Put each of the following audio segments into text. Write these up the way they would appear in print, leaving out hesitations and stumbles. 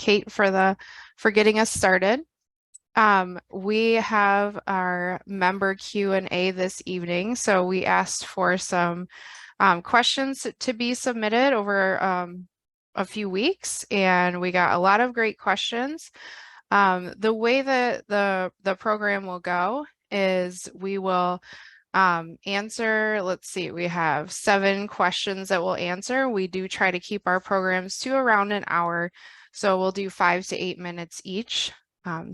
Kate for getting us started. We have our member Q&A this evening, so we asked for some questions to be submitted over a few weeks, and we got a lot of great questions. The way that the program will go is we will answer, let's see, we have 7 questions that we'll answer. We do try to keep our programs to around an hour, so we'll do 5 to 8 minutes each.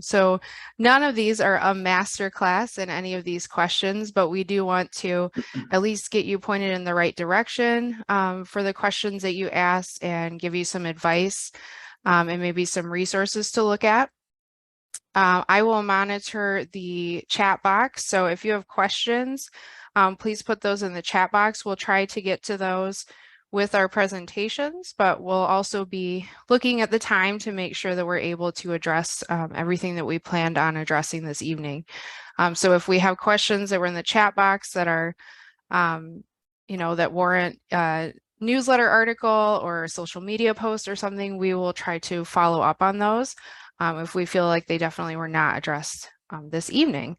So none of these are a master class in any of these questions, but we do want to at least get you pointed in the right direction for the questions that you ask and give you some advice and maybe some resources to look at. I will monitor the chat box. So if you have questions, please put those in the chat box. We'll try to get to those with our presentations, but we'll also be looking at the time to make sure that we're able to address everything that we planned on addressing this evening. So if we have questions that were in the chat box that are, that warrant a newsletter article or a social media post or something, we will try to follow up on those if we feel like they definitely were not addressed this evening.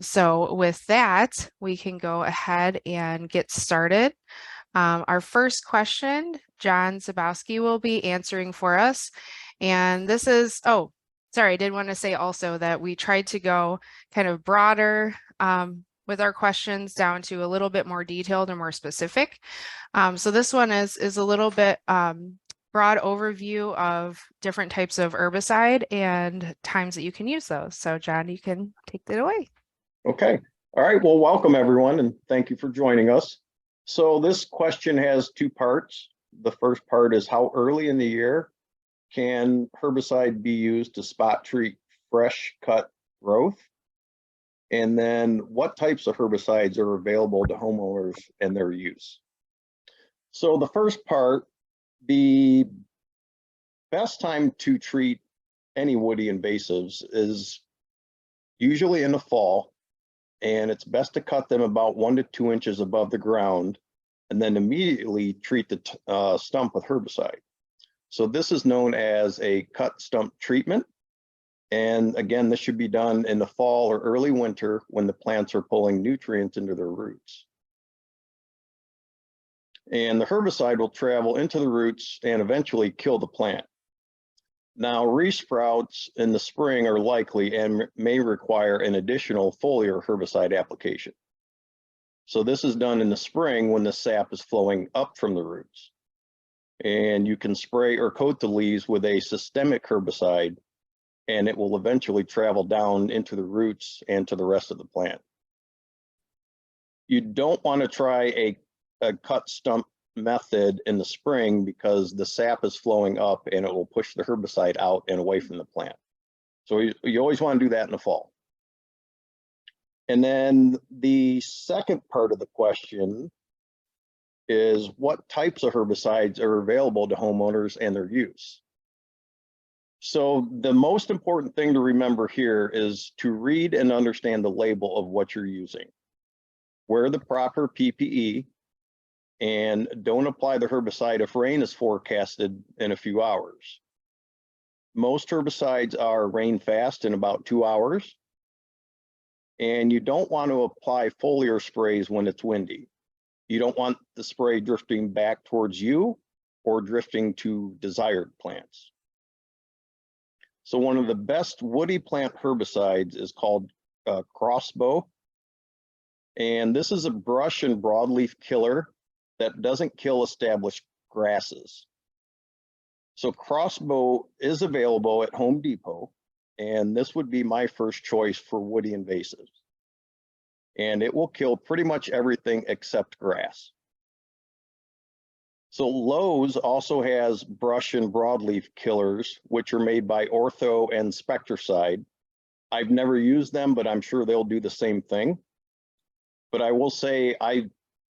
So with that, we can go ahead and get started. Our first question, John Zabowski will be answering for us. And this is, oh, sorry, I did want to say also that we tried to go kind of broader with our questions down to a little bit more detailed and more specific. So this one is a little bit broad overview of different types of herbicide and times that you can use those. So John, you can take it away. Okay. All right. Well, welcome everyone, and thank you for joining us. So this question has 2 parts. The first part is how early in the year can herbicide be used to spot treat fresh cut growth? And then what types of herbicides are available to homeowners and their use? So the first part, the best time to treat any woody invasives is usually in the fall, and it's best to cut them about 1 to 2 inches above the ground and then immediately treat the stump with herbicide. So this is known as a cut stump treatment. And again, this should be done in the fall or early winter when the plants are pulling nutrients into their roots. And the herbicide will travel into the roots and eventually kill the plant. Now, resprouts in the spring are likely and may require an additional foliar herbicide application. So this is done in the spring when the sap is flowing up from the roots. And you can spray or coat the leaves with a systemic herbicide, and it will eventually travel down into the roots and to the rest of the plant. You don't want to try a cut stump method in the spring because the sap is flowing up and it will push the herbicide out and away from the plant. So you always want to do that in the fall. And then the second part of the question is what types of herbicides are available to homeowners and their use? So the most important thing to remember here is to read and understand the label of what you're using. Wear the proper PPE and don't apply the herbicide if rain is forecasted in a few hours. Most herbicides are rain fast in about 2 hours. And you don't want to apply foliar sprays when it's windy. You don't want the spray drifting back towards you or drifting to desired plants. So one of the best woody plant herbicides is called Crossbow. And this is a brush and broadleaf killer that doesn't kill established grasses. So Crossbow is available at Home Depot, and this would be my first choice for woody invasives. And it will kill pretty much everything except grass. So Lowe's also has brush and broadleaf killers, which are made by Ortho and Spectracide. I've never used them, but I'm sure they'll do the same thing. But I will say I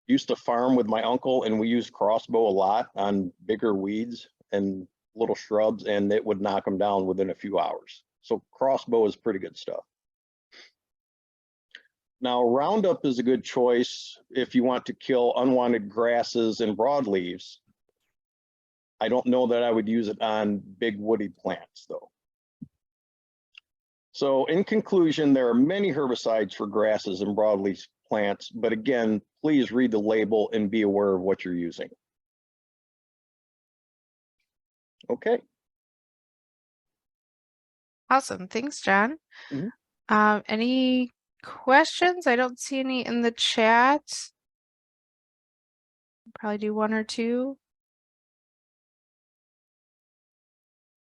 used to farm with my uncle, and we used Crossbow a lot on bigger weeds and little shrubs, and it would knock them down within a few hours. So Crossbow is pretty good stuff. Now, Roundup is a good choice if you want to kill unwanted grasses and broadleaves. I don't know that I would use it on big woody plants though. So in conclusion, there are many herbicides for grasses and broadleaf plants, but again, please read the label and be aware of what you're using. Okay. Awesome. Thanks, John. Mhm. Any questions? I don't see any in the chat. Probably do one or two.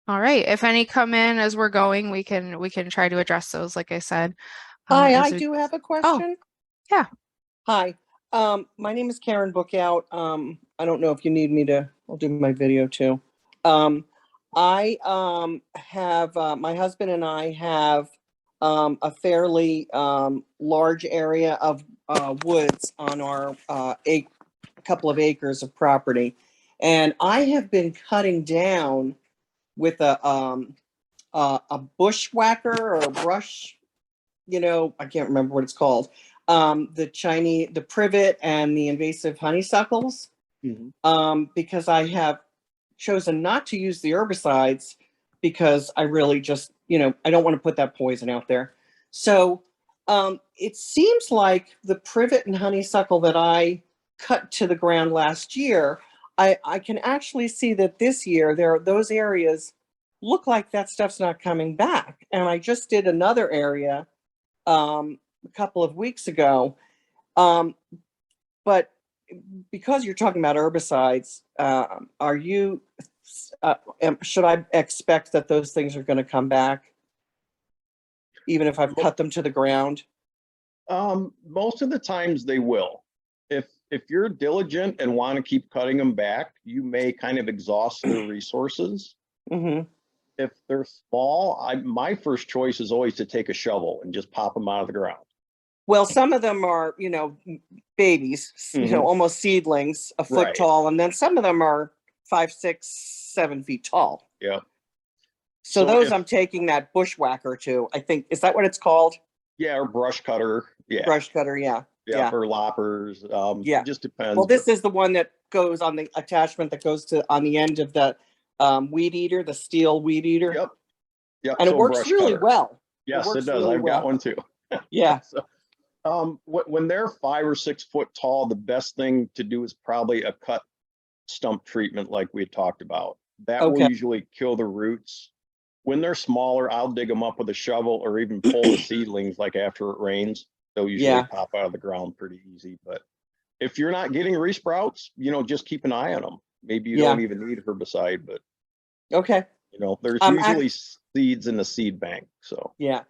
All right. If any come in as we're going, we can try to address those, like I said. Hi, as I we- do have a Oh, question. yeah. Hi, my name is Karen Bookout. I don't know if you need me to, I'll do my video too. I have, my husband and I have a fairly large area of woods on our couple of acres of property. And I have been cutting down with a bushwhacker or a brush, you know, I can't remember what it's called. The privet and the invasive honeysuckles, because I have chosen not to use the herbicides because I really just, you know, I don't want to put that poison out there. So it seems like the privet and honeysuckle that I cut to the ground last year, I can actually see that this year those areas look like that stuff's not coming back. And I just did another area a couple of weeks ago. But because you're talking about herbicides, should I expect that those things are going to come back, even if I've cut them to the ground? Most of the times they will. If you're diligent and want to keep cutting them back, you may kind of exhaust their resources. Mm-hmm. If they're small, my first choice is always to take a shovel and just pop them out of the ground. Well, some of them are, you know, babies, you know, almost seedlings, a foot tall, and then some of them are 5, 6, 7 feet tall. Yeah. So those I'm taking that bushwhacker to. I think, is that what it's called? Yeah, or brush cutter. Yeah. Brush cutter, yeah. Yeah, or loppers. Yeah. It just depends. Well, this is the one that goes on the attachment that goes to on the end of the weed eater, the steel weed eater. Yep. Yep. And it works really well. Yes, it does. I've got one too. Yeah. So, when they're 5 or 6 foot tall, the best thing to do is probably a cut stump treatment like we had talked about. That will usually kill the roots. When they're smaller, I'll dig them up with a shovel or even pull the seedlings like after it rains. They'll usually pop out of the ground pretty easy. But if you're not getting resprouts, you know, just keep an eye on them. Maybe you don't even need herbicide, but you know, there's usually seeds in the seed bank. So yeah,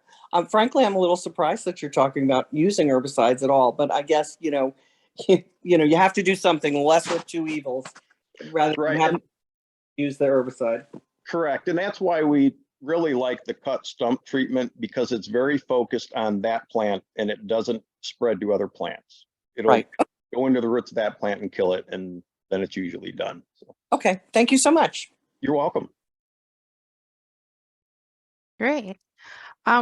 frankly, I'm a little surprised that you're talking about using herbicides at all. But I guess you have to do something. Less with two evils, rather than having to use the herbicide. Correct, and that's why we really like the cut stump treatment, because it's very focused on that plant and it doesn't spread to other plants. It'll go into the roots of that plant and kill it, and then it's usually done. So. Okay, thank you so much. You're welcome. Great.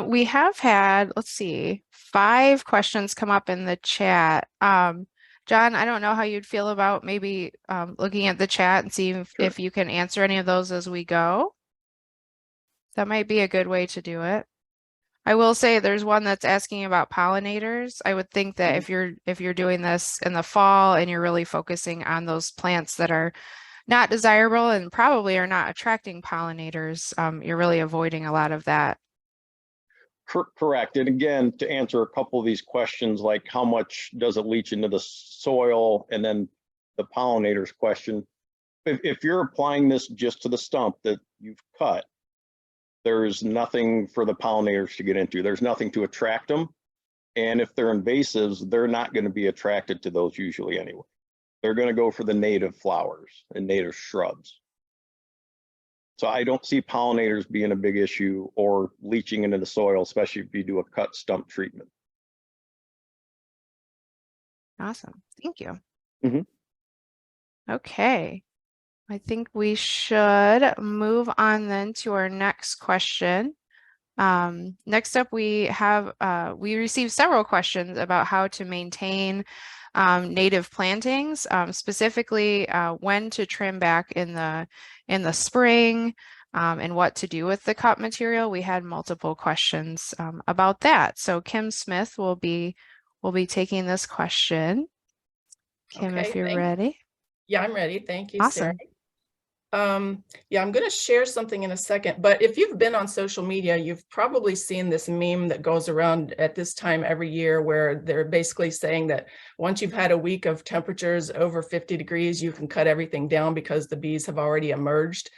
We have had, let's see, 5 questions come up in the chat. John, I don't know how you'd feel about maybe looking at the chat and seeing if you can answer any of those as we go. That might be a good way to do it. I will say there's one that's asking about pollinators. I would think that if you're doing this in the fall and you're really focusing on those plants that are not desirable and probably are not attracting pollinators, you're really avoiding a lot of that. Correct. And again, to answer a couple of these questions, like how much does it leach into the soil, and then the pollinators question, if you're applying this just to the stump that you've cut, there's nothing for the pollinators to get into. There's nothing to attract them. And if they're invasives, they're not going to be attracted to those usually anyway. They're going to go for the native flowers and native shrubs. So I don't see pollinators being a big issue or leaching into the soil, especially if you do a cut stump treatment. Awesome. Thank you. Mm-hmm. Okay. I think we should move on then to our next question. Next up, we have we received several questions about how to maintain native plantings, specifically when to trim back in the spring, and what to do with the cut material. We had multiple questions about that. So Kim Smith will be taking this question. Kim, if Okay, you're ready. yeah, I'm ready. Thank you, Sarah. Awesome. Yeah, I'm going to share something in a second, but if you've been on social media, you've probably seen this meme that goes around at this time every year where they're basically saying that once you've had a week of temperatures over 50 degrees, you can cut everything down because the bees have already emerged.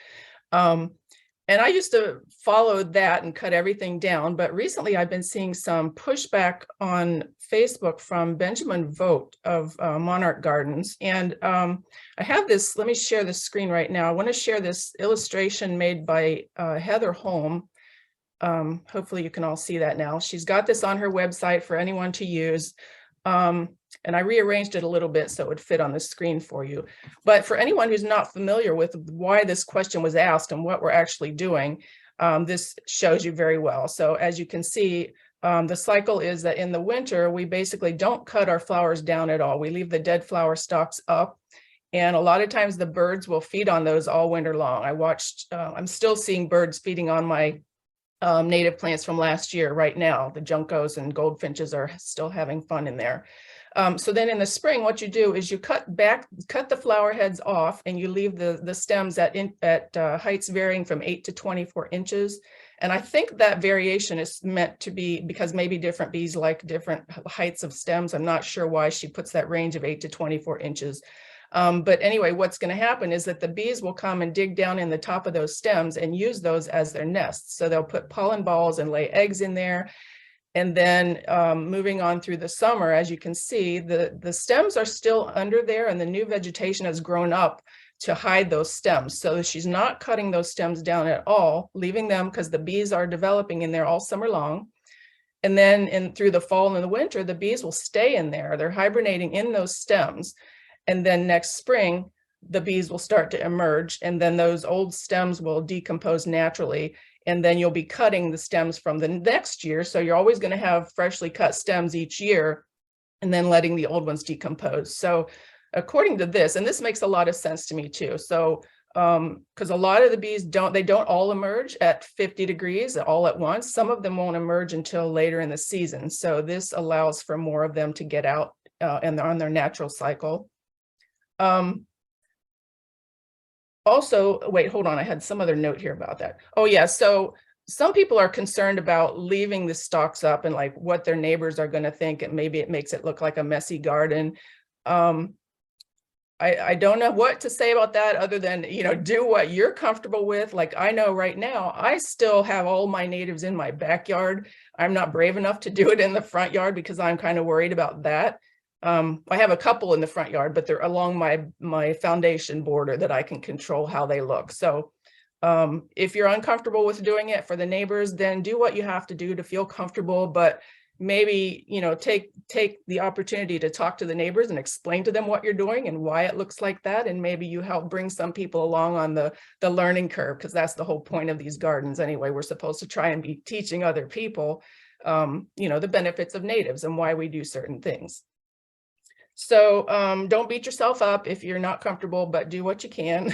And I used to follow that and cut everything down, but recently I've been seeing some pushback on Facebook from Benjamin Vogt of Monarch Gardens. And I have this, let me share the screen right now. I want to share this illustration made by Heather Holm. Hopefully you can all see that now. She's got this on her website for anyone to use. And I rearranged it a little bit so it would fit on the screen for you. But for anyone who's not familiar with why this question was asked and what we're actually doing, this shows you very well. So as you can see, the cycle is that in the winter, we basically don't cut our flowers down at all. We leave the dead flower stalks up. And a lot of times the birds will feed on those all winter long. I'm still seeing birds feeding on my native plants from last year right now. The juncos and goldfinches are still having fun in there. So then in the spring, what you do is you cut the flower heads off, and you leave the stems at heights varying from 8 to 24 inches. And I think that variation is meant to be because maybe different bees like different heights of stems. I'm not sure why she puts that range of 8 to 24 inches. But anyway, what's going to happen is that the bees will come and dig down in the top of those stems and use those as their nests. So they'll put pollen balls and lay eggs in there. And then moving on through the summer, as you can see, the stems are still under there, and the new vegetation has grown up to hide those stems. So she's not cutting those stems down at all, leaving them because the bees are developing in there all summer long. And then through the fall and the winter, the bees will stay in there. They're hibernating in those stems. And then next spring, the bees will start to emerge, and then those old stems will decompose naturally. And then you'll be cutting the stems from the next year. So you're always going to have freshly cut stems each year, and then letting the old ones decompose. So according to this, and this makes a lot of sense to me too. So because a lot of the bees don't all emerge at 50 degrees all at once. Some of them won't emerge until later in the season. So this allows for more of them to get out and on their natural cycle. Also, wait, hold on. I had some other note here about that. Oh yeah, so some people are concerned about leaving the stalks up and like what their neighbors are going to think, and maybe it makes it look like a messy garden. I don't know what to say about that other than, do what you're comfortable with. Like I know right now, I still have all my natives in my backyard. I'm not brave enough to do it in the front yard because I'm kind of worried about that. I have a couple in the front yard, but they're along my foundation border that I can control how they look. So if you're uncomfortable with doing it for the neighbors, then do what you have to do to feel comfortable. But maybe, take the opportunity to talk to the neighbors and explain to them what you're doing and why it looks like that. And maybe you help bring some people along on the learning curve, because that's the whole point of these gardens anyway. We're supposed to try and be teaching other people, the benefits of natives and why we do certain things. So don't beat yourself up if you're not comfortable, but do what you can.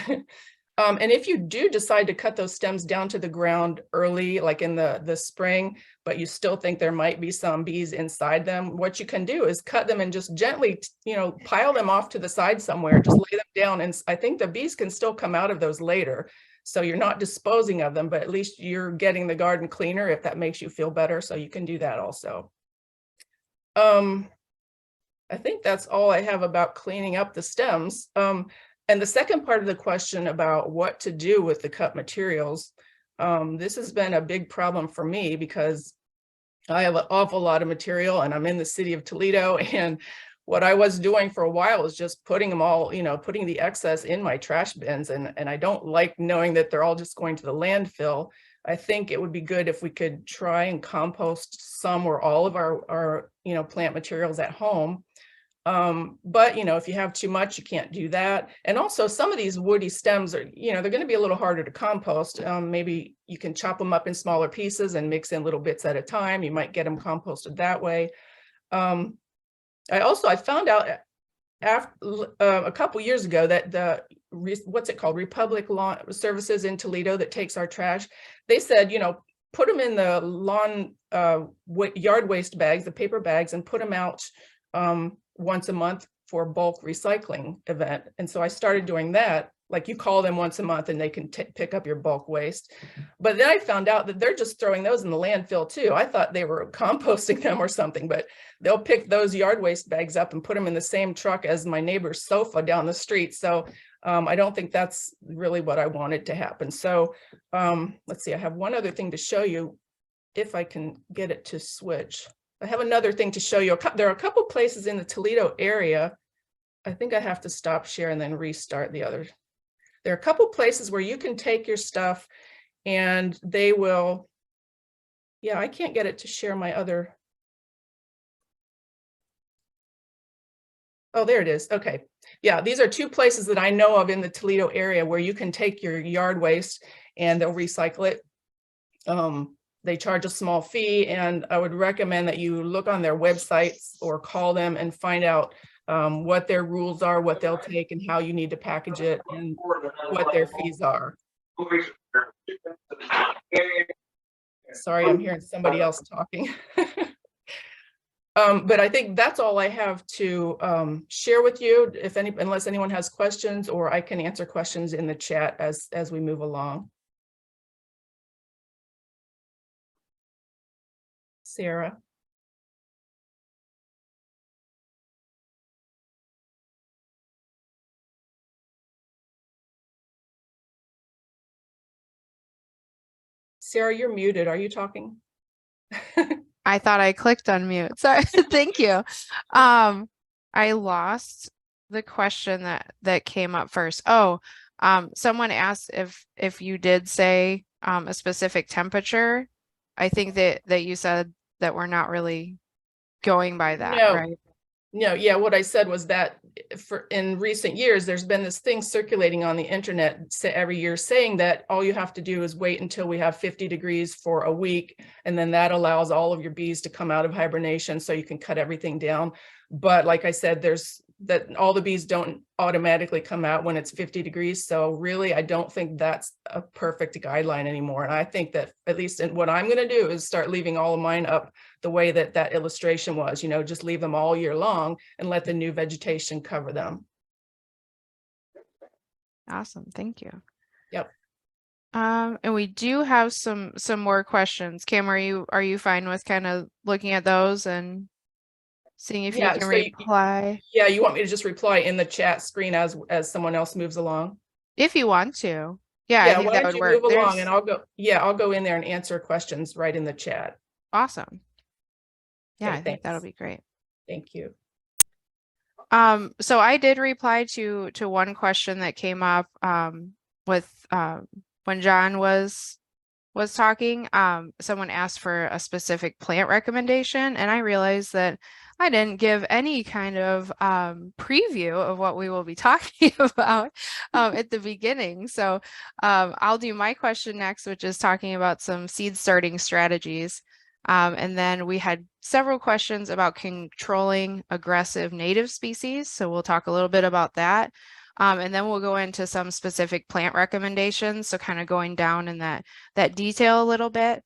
And if you do decide to cut those stems down to the ground early, like in the spring, but you still think there might be some bees inside them, what you can do is cut them and just gently, pile them off to the side somewhere, just lay them down. And I think the bees can still come out of those later. So you're not disposing of them, but at least you're getting the garden cleaner if that makes you feel better. So you can do that also. I think that's all I have about cleaning up the stems. And the second part of the question about what to do with the cut materials, this has been a big problem for me because I have an awful lot of material and I'm in the city of Toledo. And what I was doing for a while was just putting them all, putting the excess in my trash bins. And I don't like knowing that they're all just going to the landfill. I think it would be good if we could try and compost some or all of our plant materials at home. But if you have too much, you can't do that. And also some of these woody stems are, they're going to be a little harder to compost. Maybe you can chop them up in smaller pieces and mix in little bits at a time. You might get them composted that way. I found out after a couple years ago, that what's it called, Republic Lawn Services in Toledo that takes our trash, they said, you know, put them in the lawn yard waste bags, the paper bags, and put them out once a month for a bulk recycling event. And so I started doing that. Like, you call them once a month and they can pick up your bulk waste. But then I found out that they're just throwing those in the landfill too. I thought they were composting them or something, but they'll pick those yard waste bags up and put them in the same truck as my neighbor's sofa down the street. So I don't think that's really what I wanted to happen. So let's see, I have one other thing to show you if I can get it to switch. I have another thing to show you. There are a couple places in the Toledo area. I think I have to stop share and then restart the other. There are a couple places where you can take your stuff and they will, yeah, I can't get it to share my other. Oh, there it is. Okay. Yeah, these are two places that I know of in the Toledo area where you can take your yard waste and they'll recycle it. They charge a small fee, and I would recommend that you look on their websites or call them and find out what their rules are, what they'll take, and how you need to package it, and what their fees are. Sorry, I'm hearing somebody else talking. But I think that's all I have to share with you. Unless anyone has questions, or I can answer questions in the chat as we move along. Sarah. Sarah, you're muted. Are you talking? I thought I clicked on mute. Sorry. Thank you. I lost the question that came up first. Oh, someone asked if you did say a specific temperature. I think that you said that we're not really going by that, No. right? No, yeah, what I said was that in recent years, there's been this thing circulating on the internet every year saying that all you have to do is wait until we have 50 degrees for a week, and then that allows all of your bees to come out of hibernation so you can cut everything down. But like I said, that all the bees don't automatically come out when it's 50 degrees. So really, I don't think that's a perfect guideline anymore. And I think that, at least in what I'm going to do, is start leaving all of mine up the way that illustration was, you know, just leave them all year long and let the new vegetation cover them. Awesome. Thank you. Yep. And we do have some more questions. Cam, are you fine with kind of looking at those and seeing if you can reply? Yeah, you want me to just reply in the chat screen as someone else moves along? If you want to. Yeah, I think that would work. Move along, and I'll go in there and answer questions right in the chat. Awesome. Yeah, Okay, I think that'll be great. Thank you. So I did reply to one question that came up with when John was talking. Someone asked for a specific plant recommendation, and I realized that I didn't give any kind of preview of what we will be talking about at the beginning. So I'll do my question next, which is talking about some seed starting strategies. And then we had several questions about controlling aggressive native species. So we'll talk a little bit about that. And then we'll go into some specific plant recommendations. So kind of going down in that detail a little bit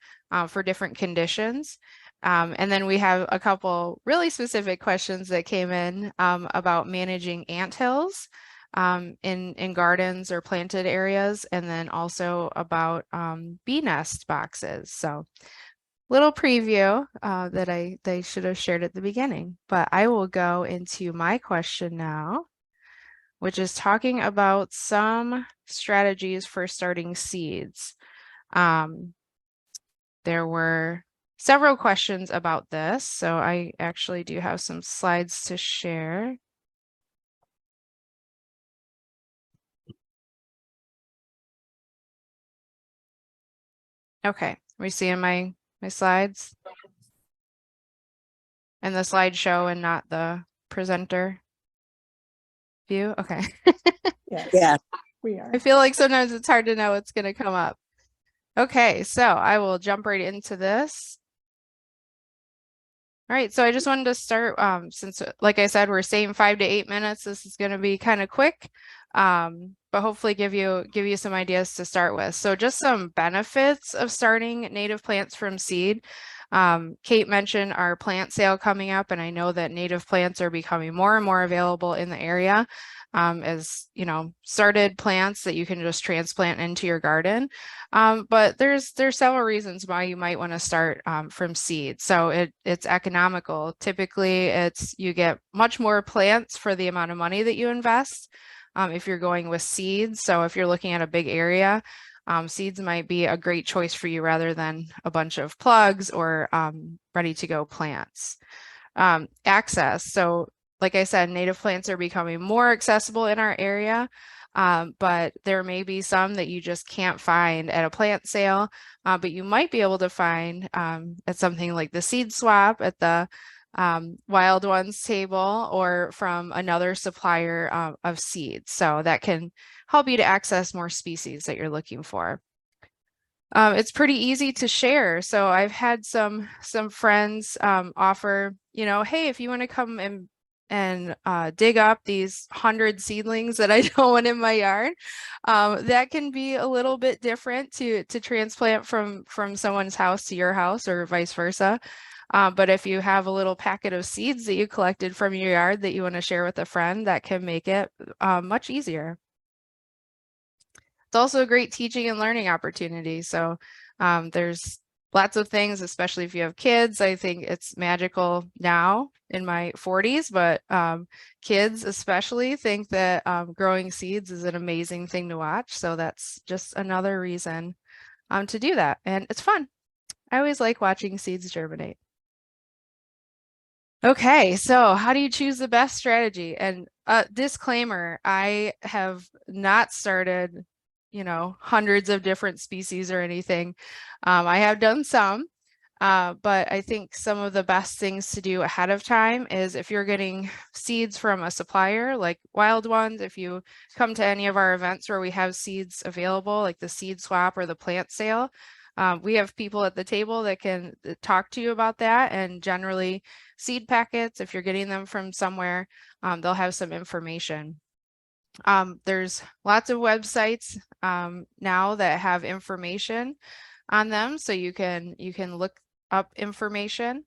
for different conditions. And then we have a couple really specific questions that came in about managing anthills in gardens or planted areas, and then also about bee nest boxes. So little preview that they should have shared at the beginning, but I will go into my question now, which is talking about some strategies for starting seeds. There were several questions about this, so I actually do have some slides to share. Okay, we seeing my slides? And the slideshow and not the presenter view? Okay. Yes. Yeah, we are. I feel like sometimes it's hard to know what's going to come up. Okay, so I will jump right into this. All right, so I just wanted to start, since, like I said, we're saying 5 to 8 minutes. This is going to be kind of quick, but hopefully give you some ideas to start with. So just some benefits of starting native plants from seed. Kate mentioned our plant sale coming up, and I know that native plants are becoming more and more available in the area, as started plants that you can just transplant into your garden. But there's several reasons why you might want to start from seed. So it's economical. Typically, you get much more plants for the amount of money that you invest if you're going with seeds. So if you're looking at a big area, seeds might be a great choice for you rather than a bunch of plugs or ready to go plants. Access. So like I said, native plants are becoming more accessible in our area, but there may be some that you just can't find at a plant sale, but you might be able to find at something like the seed swap at the Wild Ones table or from another supplier of seeds. So that can help you to access more species that you're looking for. It's pretty easy to share. So I've had some friends offer, hey, if you want to come and dig up these 100 seedlings that I don't want in my yard, that can be a little bit different to transplant from someone's house to your house or vice versa. But if you have a little packet of seeds that you collected from your yard that you want to share with a friend, that can make it much easier. It's also a great teaching and learning opportunity. So there's lots of things, especially if you have kids. I think it's magical now in my 40s, but kids especially think that growing seeds is an amazing thing to watch. So that's just another reason to do that. And it's fun. I always like watching seeds germinate. Okay, so how do you choose the best strategy? And disclaimer, I have not started hundreds of different species or anything. I have done some, but I think some of the best things to do ahead of time is if you're getting seeds from a supplier like Wild Ones, if you come to any of our events where we have seeds available, like the seed swap or the plant sale, we have people at the table that can talk to you about that. And generally seed packets, if you're getting them from somewhere, they'll have some information. There's lots of websites now that have information on them, so you can look up information,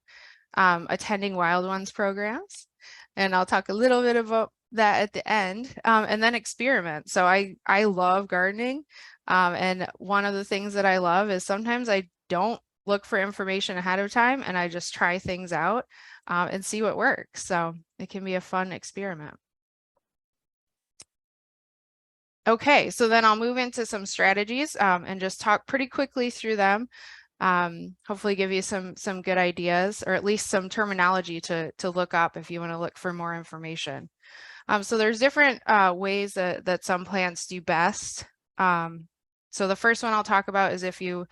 attending Wild Ones programs, and I'll talk a little bit about that at the end, and then experiment. So I love gardening, and one of the things that I love is sometimes I don't look for information ahead of time and I just try things out and see what works. So it can be a fun experiment. Okay, so then I'll move into some strategies and just talk pretty quickly through them. Hopefully give you some good ideas, or at least some terminology to look up if you want to look for more information. So there's different ways that some plants do best. So the first one I'll talk about is if you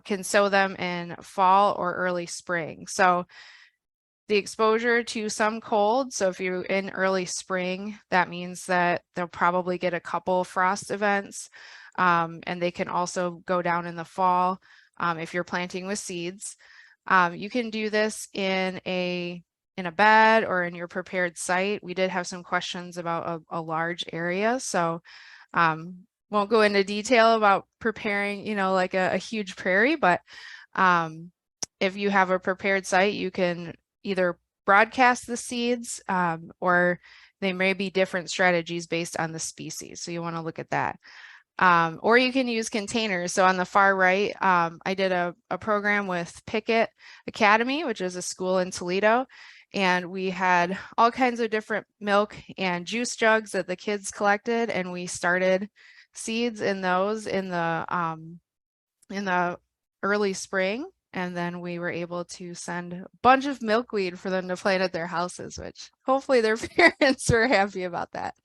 can sow them in fall or early spring. So the exposure to some cold, so if you're in early spring, that means that they'll probably get a couple frost events, and they can also go down in the fall if you're planting with seeds. You can do this in a bed or in your prepared site. We did have some questions about a large area, so won't go into detail about preparing, like a huge prairie, but if you have a prepared site, you can either broadcast the seeds or they may be different strategies based on the species. So you want to look at that. Or you can use containers. So on the far right, I did a program with Pickett Academy, which is a school in Toledo. And we had all kinds of different milk and juice jugs that the kids collected. And we started seeds in those in the early spring. And then we were able to send a bunch of milkweed for them to plant at their houses, which hopefully their parents were happy about that.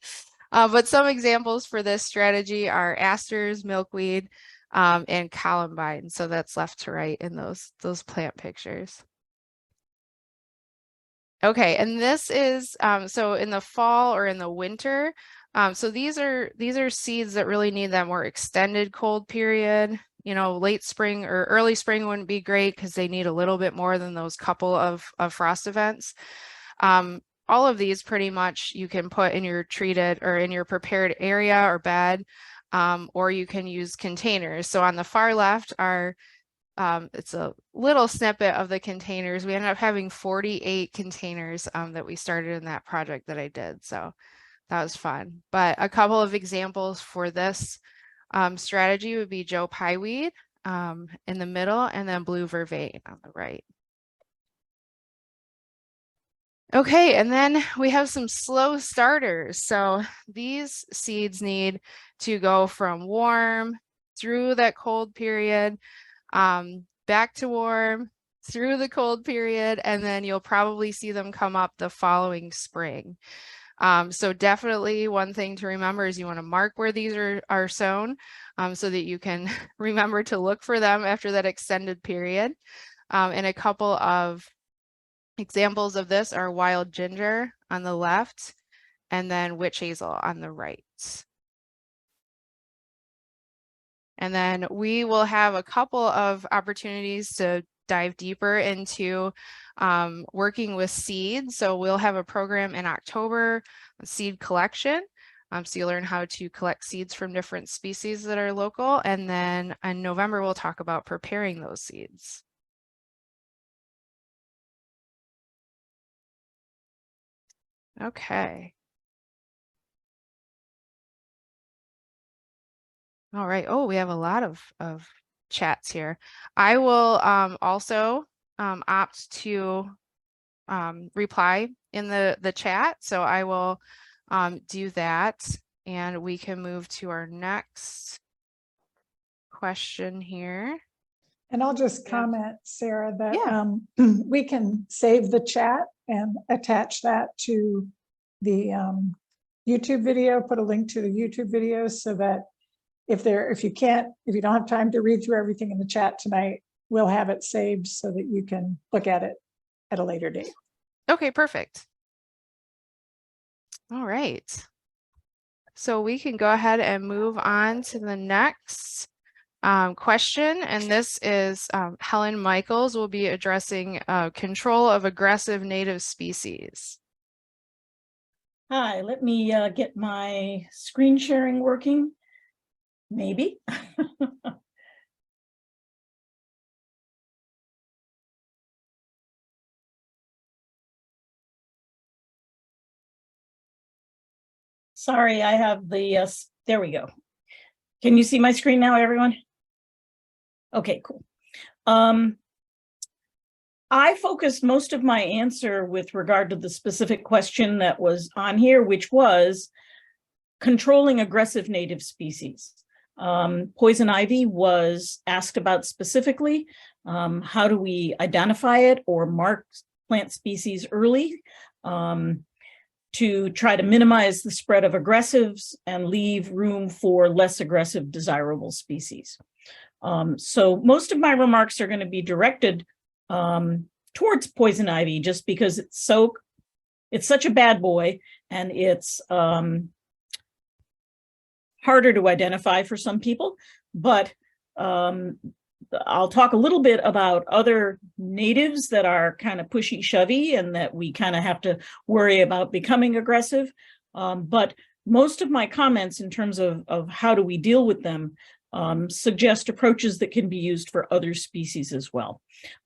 But some examples for this strategy are asters, milkweed, and columbine. So that's left to right in those plant pictures. Okay, and this is so in the fall or in the winter. So these are seeds that really need that more extended cold period. you know, late spring or early spring wouldn't be great because they need a little bit more than those couple of frost events. All of these pretty much you can put in your treated or in your prepared area or bed, or you can use containers. So on the far left are, it's a little snippet of the containers. We ended up having 48 containers that we started in that project that I did. So that was fun. But a couple of examples for this strategy would be Joe Pieweed in the middle, and then blue vervain on the right. Okay, and then we have some slow starters. So these seeds need to go from warm through that cold period, back to warm, through the cold period, and then you'll probably see them come up the following spring. So definitely one thing to remember is you want to mark where these are sown so that you can remember to look for them after that extended period. And a couple of examples of this are wild ginger on the left and then witch hazel on the right. And then we will have a couple of opportunities to dive deeper into working with seeds. So we'll have a program in October, seed collection. So you'll learn how to collect seeds from different species that are local. And then in November, we'll talk about preparing those seeds. Okay. All right. Oh, we have a lot of chats here. I will also opt to reply in the chat. So I will do that, and we can move to our next question here. And I'll just comment, Sarah, that we can save the chat and attach that to the YouTube video, put a link to the YouTube video so that if you don't have time to read through everything in the chat tonight, we'll have it saved so that you can look at it at a later date. Okay, perfect. All right. So we can go ahead and move on to the next question. And this is Helen Michaels will be addressing control of aggressive native species. Hi, let me get my screen sharing working. Maybe. Sorry, I have the, there we go. Can you see my screen now, everyone? Okay, cool. I focused most of my answer with regard to the specific question that was on here, which was controlling aggressive native species. Poison ivy was asked about specifically. How do we identify it or mark plant species early to try to minimize the spread of aggressives and leave room for less aggressive desirable species? So most of my remarks are going to be directed towards poison ivy, just because it's such a bad boy, and it's harder to identify for some people. But I'll talk a little bit about other natives that are kind of pushy shovey and that we kind of have to worry about becoming aggressive. But most of my comments in terms of how do we deal with them suggest approaches that can be used for other species as well.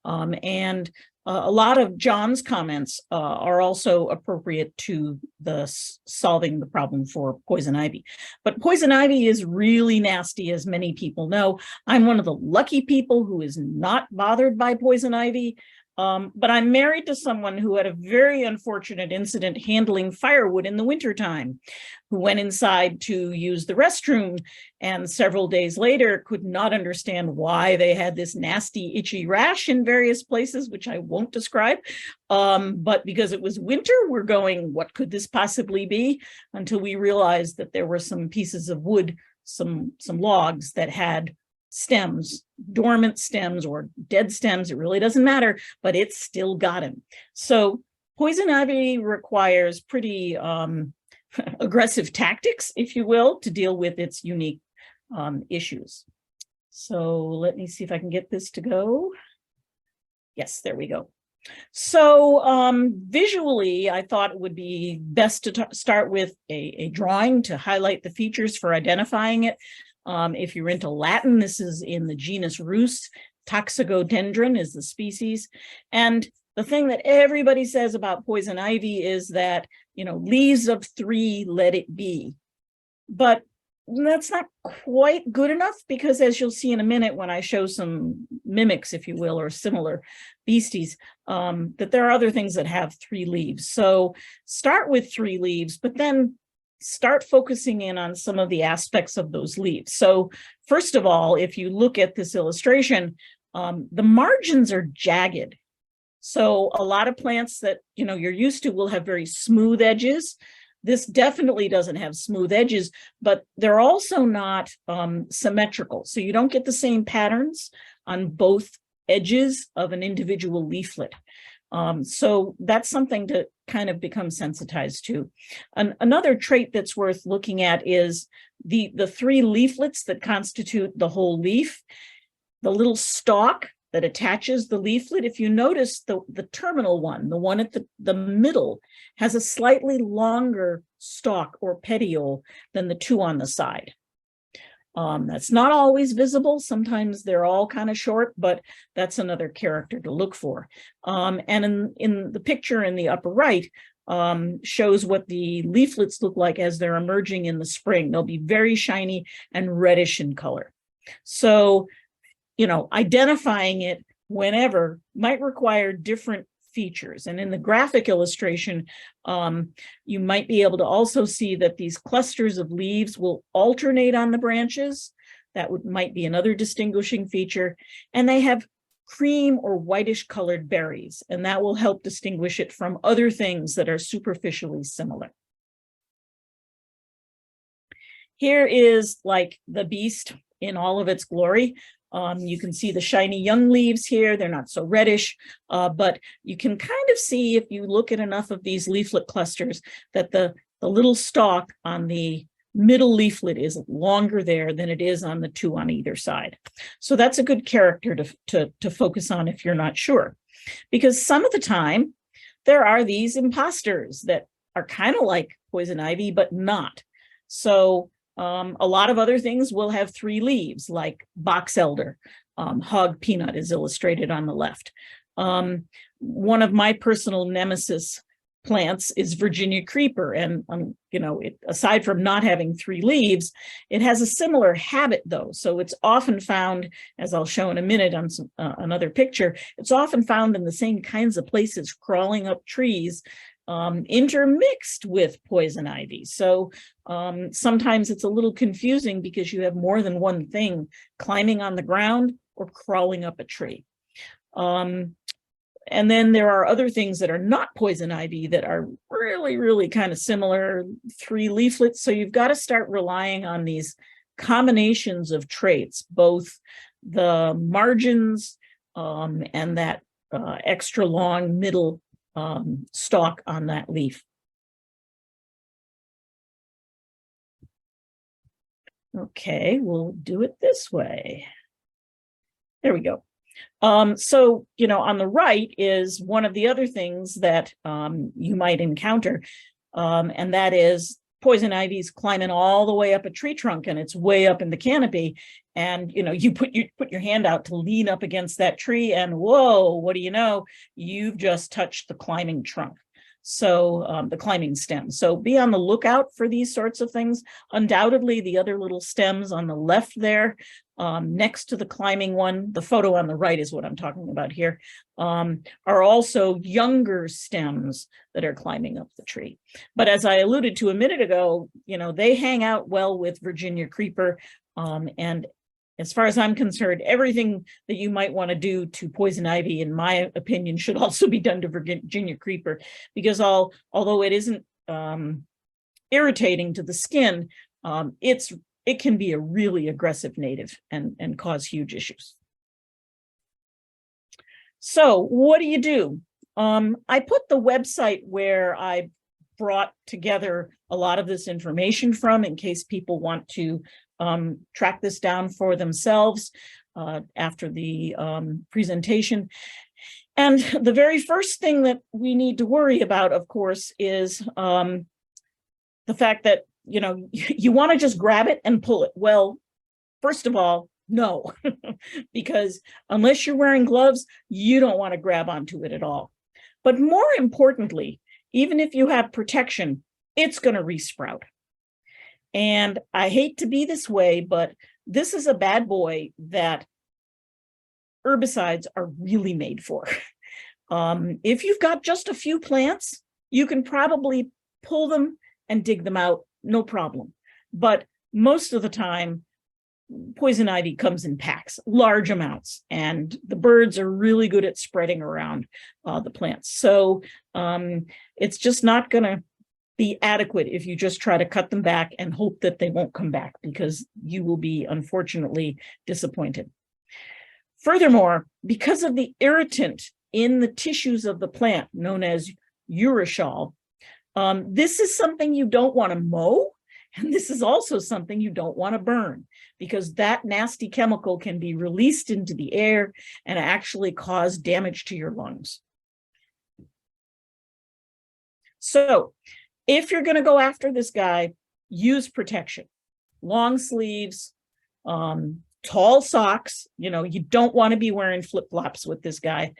And a lot of John's comments are also appropriate to the solving the problem for poison ivy. But poison ivy is really nasty, as many people know. I'm one of the lucky people who is not bothered by poison ivy. But I'm married to someone who had a very unfortunate incident handling firewood in the wintertime, who went inside to use the restroom and several days later could not understand why they had this nasty itchy rash in various places, which I won't describe. But because it was winter, we're going, what could this possibly be? Until we realized that there were some pieces of wood, some logs that had stems, dormant stems or dead stems, it really doesn't matter, but it still got him. So poison ivy requires pretty aggressive tactics, if you will, to deal with its unique issues. So let me see if I can get this to go. Yes, there we go. So visually, I thought it would be best to start with a drawing to highlight the features for identifying it. If you're into Latin, this is in the genus Rus. Toxigodendron is the species. And the thing that everybody says about poison ivy is that, you know, leaves of 3, let it be. But that's not quite good enough, because as you'll see in a minute when I show some mimics, if you will, or similar beasties, that there are other things that have 3 leaves. So start with 3 leaves, but then start focusing in on some of the aspects of those leaves. So first of all, if you look at this illustration, the margins are jagged. So a lot of plants that, you know, you're used to will have very smooth edges. This definitely doesn't have smooth edges, but they're also not symmetrical. So you don't get the same patterns on both edges of an individual leaflet. So that's something to kind of become sensitized to. Another trait that's worth looking at is the 3 leaflets that constitute the whole leaf. The little stalk that attaches the leaflet, if you notice the terminal one, the one at the middle, has a slightly longer stalk or petiole than the 2 on the side. That's not always visible. Sometimes they're all kind of short, but that's another character to look for. And in the picture in the upper right, shows what the leaflets look like as they're emerging in the spring. They'll be very shiny and reddish in color. So, you know, identifying it whenever might require different features. And in the graphic illustration, you might be able to also see that these clusters of leaves will alternate on the branches. That might be another distinguishing feature. And they have cream or whitish colored berries, and that will help distinguish it from other things that are superficially similar. Here is like the beast in all of its glory. You can see the shiny young leaves here. They're not so reddish, but you can kind of see, if you look at enough of these leaflet clusters, that the little stalk on the middle leaflet is longer there than it is on the 2 on either side. So that's a good character to focus on if you're not sure. Because some of the time, there are these imposters that are kind of like poison ivy, but not. So a lot of other things will have 3 leaves, like box elder. Hog peanut is illustrated on the left. One of my personal nemesis plants is Virginia creeper, and you know, aside from not having 3 leaves, it has a similar habit though. So it's often found, as I'll show in a minute on some, another picture, it's often found in the same kinds of places, crawling up trees, intermixed with poison ivy. So sometimes it's a little confusing because you have more than one thing climbing on the ground or crawling up a tree. And then there are other things that are not poison ivy that are really, really kind of similar, 3 leaflets. So you've got to start relying on these combinations of traits, both the margins and that extra long middle stalk on that leaf. Okay, we'll do it this way. There we go. So, you know, on the right is one of the other things that you might encounter, and that is poison ivy's climbing all the way up a tree trunk, and it's way up in the canopy. And, you know, you put your hand out to lean up against that tree, and whoa, what do you know? You've just touched the climbing trunk. So the climbing stem. So be on the lookout for these sorts of things. Undoubtedly, the other little stems on the left there, next to the climbing one, the photo on the right is what I'm talking about here, are also younger stems that are climbing up the tree. But as I alluded to a minute ago, you know, they hang out well with Virginia creeper. And as far as I'm concerned, everything that you might want to do to poison ivy, in my opinion, should also be done to Virginia creeper, because although it isn't irritating to the skin, it can be a really aggressive native and cause huge issues. So what do you do? I put the website where I brought together a lot of this information from in case people want to track this down for themselves after the presentation. And the very first thing that we need to worry about, of course, is the fact that, you know, you want to just grab it and pull it. Well, first of all, no, because unless you're wearing gloves, you don't want to grab onto it at all. But more importantly, even if you have protection, it's going to resprout. And I hate to be this way, but this is a bad boy that herbicides are really made for. If you've got just a few plants, you can probably pull them and dig them out, no problem. But most of the time, poison ivy comes in packs, large amounts, and the birds are really good at spreading around the plants. So it's just not going to be adequate if you just try to cut them back and hope that they won't come back, because you will be unfortunately disappointed. Furthermore, because of the irritant in the tissues of the plant, known as urushiol, this is something you don't want to mow, and this is also something you don't want to burn, because that nasty chemical can be released into the air and actually cause damage to your lungs. So if you're going to go after this guy, use protection, long sleeves, tall socks. You know, you don't want to be wearing flip-flops with this guy.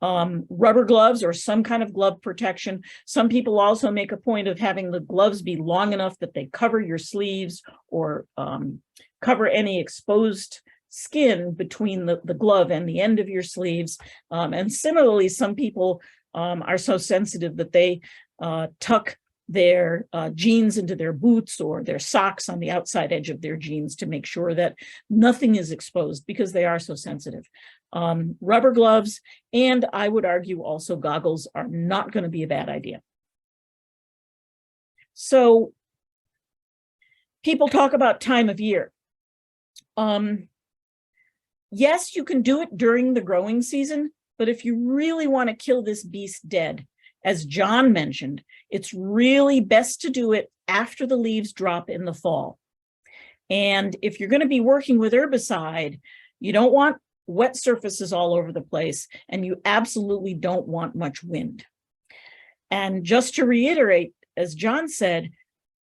Rubber gloves or some kind of glove protection. Some people also make a point of having the gloves be long enough that they cover your sleeves or cover any exposed skin between the glove and the end of your sleeves. And similarly, some people are so sensitive that they tuck their jeans into their boots or their socks on the outside edge of their jeans to make sure that nothing is exposed, because they are so sensitive. Rubber gloves, and I would argue also goggles, are not going to be a bad idea. So people talk about time of year. Yes, you can do it during the growing season, but if you really want to kill this beast dead, as John mentioned, it's really best to do it after the leaves drop in the fall. And if you're going to be working with herbicide, you don't want wet surfaces all over the place, and you absolutely don't want much wind. And just to reiterate, as John said,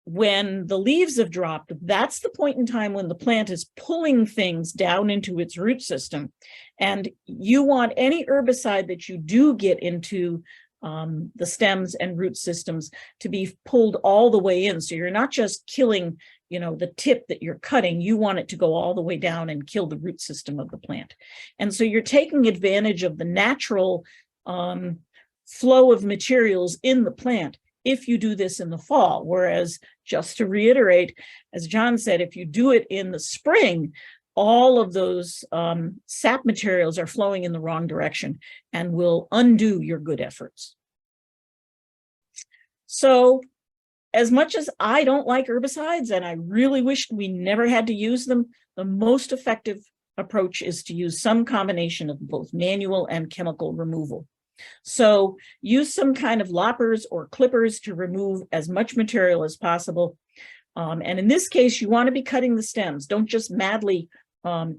when the leaves have dropped, that's the point in time when the plant is pulling things down into its root system. And you want any herbicide that you do get into the stems and root systems to be pulled all the way in. So you're not just killing, you know, the tip that you're cutting, you want it to go all the way down and kill the root system of the plant. And so you're taking advantage of the natural flow of materials in the plant if you do this in the fall. Whereas, just to reiterate, as John said, if you do it in the spring, all of those sap materials are flowing in the wrong direction and will undo your good efforts. So as much as I don't like herbicides, and I really wish we never had to use them, the most effective approach is to use some combination of both manual and chemical removal. So use some kind of loppers or clippers to remove as much material as possible. And in this case, you want to be cutting the stems. Don't just madly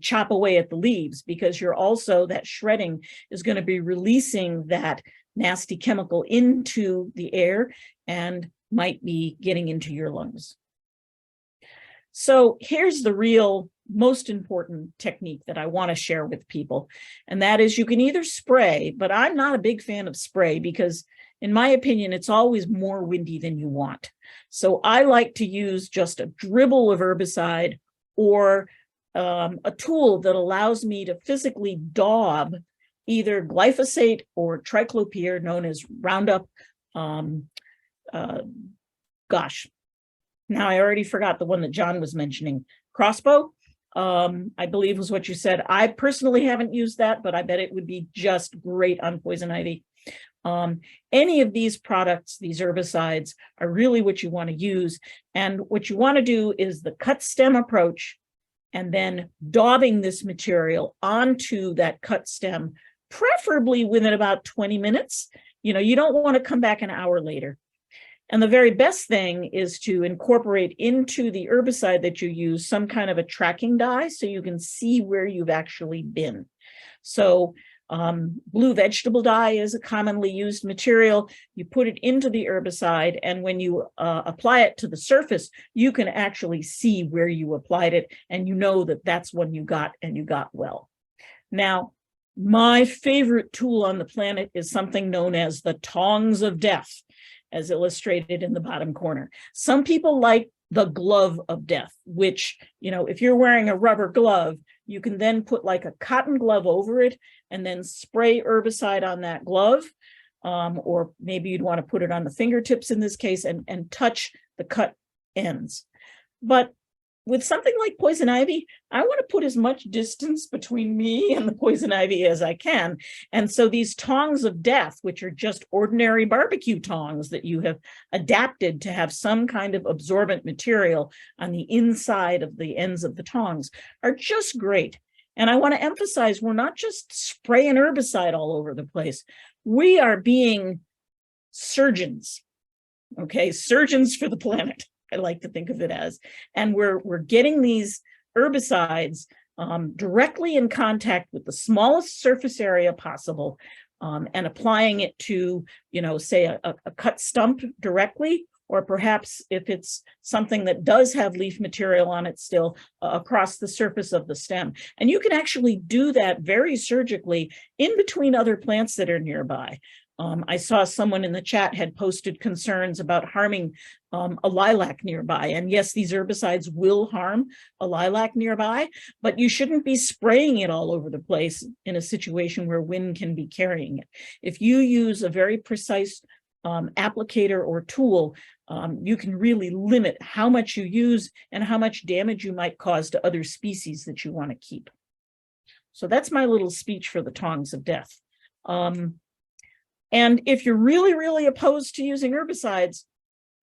chop away at the leaves, because you're also, that shredding is going to be releasing that nasty chemical into the air and might be getting into your lungs. So here's the real most important technique that I want to share with people. And that is, you can either spray, but I'm not a big fan of spray because in my opinion, it's always more windy than you want. So I like to use just a dribble of herbicide or a tool that allows me to physically daub either glyphosate or triclopyr, known as Roundup. Gosh, now I already forgot the one that John was mentioning. Crossbow, I believe was what you said. I personally haven't used that, but I bet it would be just great on poison ivy. Any of these products, these herbicides, are really what you want to use. And what you want to do is the cut stem approach, and then daubing this material onto that cut stem, preferably within about 20 minutes. You know, you don't want to come back an hour later. And the very best thing is to incorporate into the herbicide that you use some kind of a tracking dye so you can see where you've actually been. So blue vegetable dye is a commonly used material. You put it into the herbicide, and when you apply it to the surface, you can actually see where you applied it, and you know that that's when you got, and you got well. Now, my favorite tool on the planet is something known as the tongs of death, as illustrated in the bottom corner. Some people like the glove of death, which, you know, if you're wearing a rubber glove, you can then put like a cotton glove over it and then spray herbicide on that glove. Or maybe you'd want to put it on the fingertips in this case and touch the cut ends. But with something like poison ivy, I want to put as much distance between me and the poison ivy as I can. And so these tongs of death, which are just ordinary barbecue tongs that you have adapted to have some kind of absorbent material on the inside of the ends of the tongs, are just great. And I want to emphasize, we're not just spraying herbicide all over the place. We are being surgeons, okay? Surgeons for the planet, I like to think of it as. And we're getting these herbicides directly in contact with the smallest surface area possible, and applying it to, you know, say a cut stump directly, or perhaps if it's something that does have leaf material on it still, across the surface of the stem. And you can actually do that very surgically in between other plants that are nearby. I saw someone in the chat had posted concerns about harming a lilac nearby. And yes, these herbicides will harm a lilac nearby, but you shouldn't be spraying it all over the place in a situation where wind can be carrying it. If you use a very precise applicator or tool, you can really limit how much you use and how much damage you might cause to other species that you want to keep. So that's my little speech for the tongs of death. And if you're really, really opposed to using herbicides,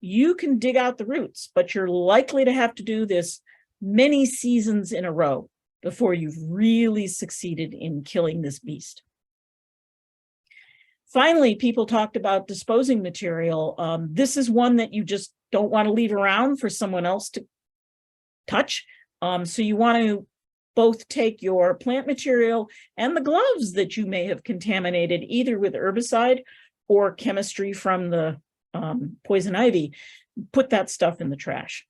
you can dig out the roots, but you're likely to have to do this many seasons in a row before you've really succeeded in killing this beast. Finally, people talked about disposing material. This is one that you just don't want to leave around for someone else to touch. So you want to both take your plant material and the gloves that you may have contaminated either with herbicide or chemistry from the poison ivy, put that stuff in the trash.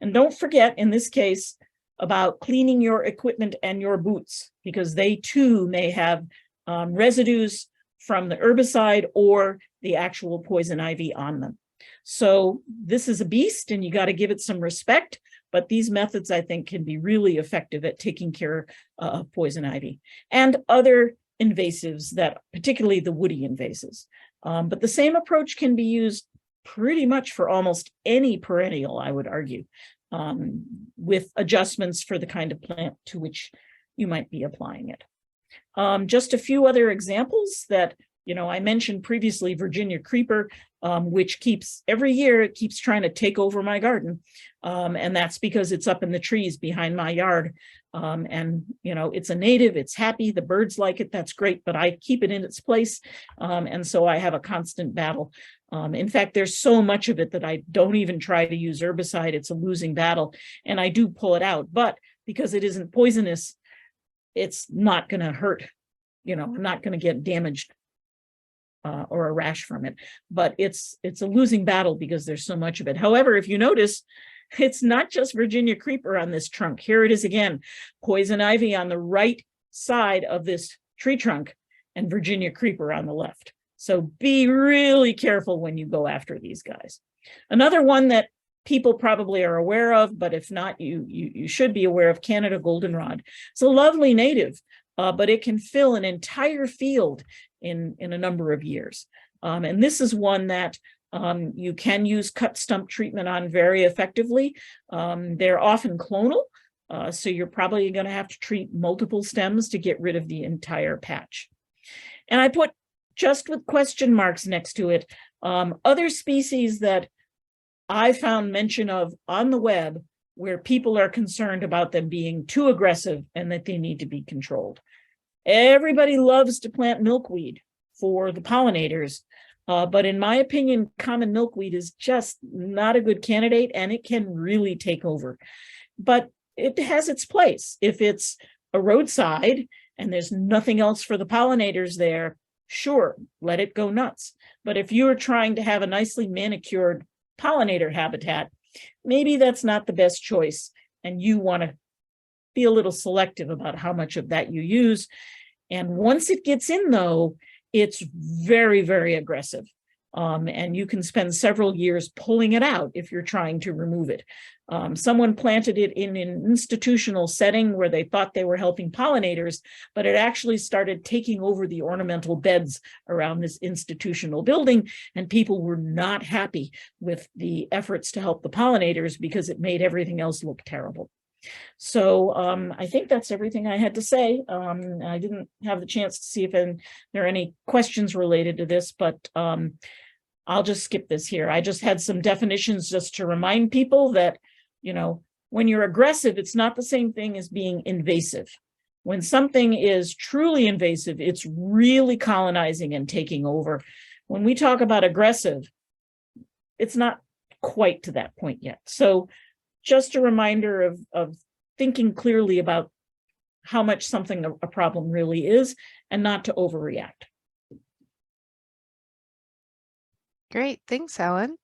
And don't forget, in this case, about cleaning your equipment and your boots, because they too may have residues from the herbicide or the actual poison ivy on them. So this is a beast and you got to give it some respect. But these methods, I think, can be really effective at taking care of poison ivy and other invasives, that particularly the woody invasives. But the same approach can be used pretty much for almost any perennial, I would argue, with adjustments for the kind of plant to which you might be applying it. Just a few other examples that, you know, I mentioned previously, Virginia creeper, which keeps, every year it keeps trying to take over my garden. And that's because it's up in the trees behind my yard. And, you know, it's a native, it's happy, the birds like it, that's great, but I keep it in its place. And so I have a constant battle. In fact, there's so much of it that I don't even try to use herbicide. It's a losing battle, and I do pull it out. But because it isn't poisonous, it's not going to hurt, you know, I'm not going to get damaged or a rash from it. But it's a losing battle because there's so much of it. However, if you notice, it's not just Virginia creeper on this trunk. Here it is again, poison ivy on the right side of this tree trunk and Virginia creeper on the left. So be really careful when you go after these guys. Another one that people probably are aware of, but if not, you should be aware of, Canada goldenrod. It's a lovely native, but it can fill an entire field in a number of years. And this is one that you can use cut stump treatment on very effectively. They're often clonal, so you're probably going to have to treat multiple stems to get rid of the entire patch. And I put, just with question marks next to it, other species that I found mention of on the web where people are concerned about them being too aggressive and that they need to be controlled. Everybody loves to plant milkweed for the pollinators, But in my opinion, common milkweed is just not a good candidate, and it can really take over. But it has its place. If it's a roadside and there's nothing else for the pollinators there, sure, let it go nuts. But if you're trying to have a nicely manicured pollinator habitat, maybe that's not the best choice, and you want to be a little selective about how much of that you use. And once it gets in, though, it's very, very aggressive. And you can spend several years pulling it out if you're trying to remove it. Someone planted it in an institutional setting where they thought they were helping pollinators, but it actually started taking over the ornamental beds around this institutional building, and people were not happy with the efforts to help the pollinators because it made everything else look terrible. So I think that's everything I had to say. I didn't have the chance to see if there are any questions related to this, but I'll just skip this here. I just had some definitions just to remind people that, you know, when you're aggressive, it's not the same thing as being invasive. When something is truly invasive, it's really colonizing and taking over. When we talk about aggressive, it's not quite to that point yet. So just a reminder of thinking clearly about how much something a problem really is, and not to overreact. Great, thanks, Helen.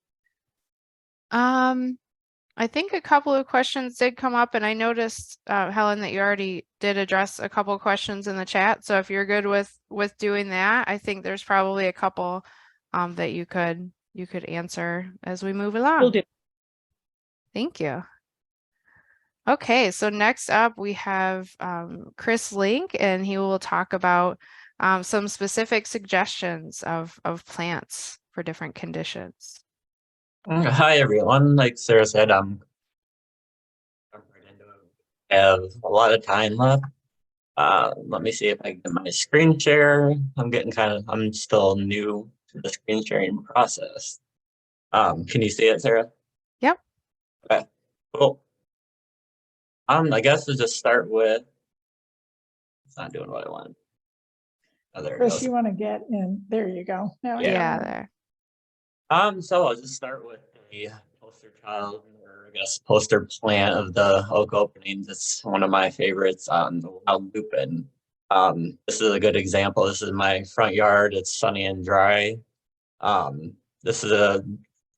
I think a couple of questions did come up, and I noticed, Helen, that you already did address a couple of questions in the chat. So if you're good with doing that, I think there's probably a couple that you could answer as we move along. Will do. Thank you. Okay, so next up we have Chris Link, and he will talk about some specific suggestions of plants for different conditions. Hi everyone, like Sarah said, I'm right into it. I have a lot of time left. Let me see if I can get my screen share. I'm still new to the screen sharing process. Can you see it, Sarah? Yep. Okay, cool. I guess we'll just start with, it's not doing what I want. Oh, there it Chris, goes. you want to get in? There you go. Now Yeah, there. So I'll just start with the poster child, or I guess poster plant of the oak openings. It's one of my favorites, the wild lupin. This is a good example. This is my front yard. It's sunny and dry. This is a